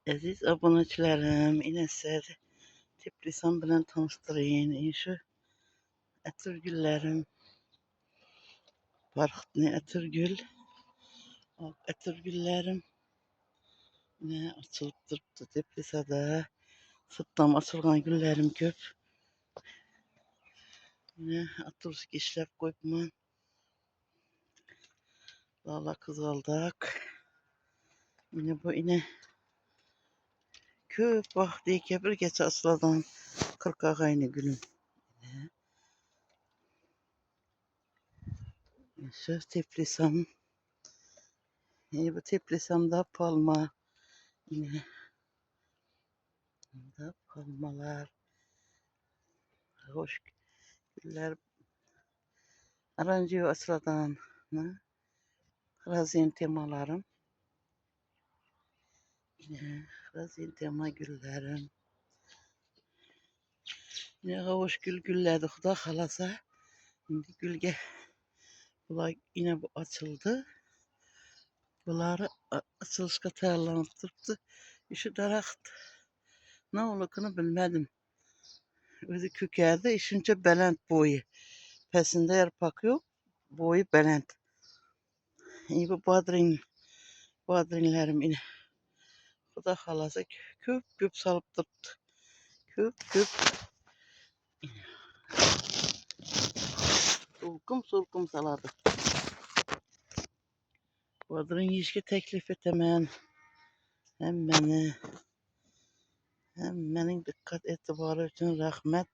Aziz abunəçilərim, yine sizləri Teplisan bilen tanıştırayım. Şu ətirgüllərim, barxıtlı ətirgül, ətirgüllərim ne açılıb durubdu Teplisada. Sıtlam açılgan güllərim köp. Yine aturski işləb qoyubman. Lala kızıldak. Yine bu köp vaxt deyik bir geçə açıladan 40 ağayını gülüm. Şu Teplisam. Yine bu Teplisam'da palma. Yine da palmalar. Hoş güller. Aranjiyo açıladan. Razin temalarım. Yine razin tema güllerim. Yine hoş güllerdi. Xuda xalasa. Şimdi gülge. Bunlar yine bu açıldı. Bunları açılışqa tayarlanıb durubdu. Şu daraxt ne olukunu bilmedim. Özü kökerdi. İşince belent boyu. Pesinde yarpak yok. Boyu belent. İyi bu badrinlerim yine. Xuda xalasa köp salıp durubdu. Köp. Sulkum saladı. Badrin yiyişki teklif etemem. Hem beni hem benim dikkat etibarı için rahmet.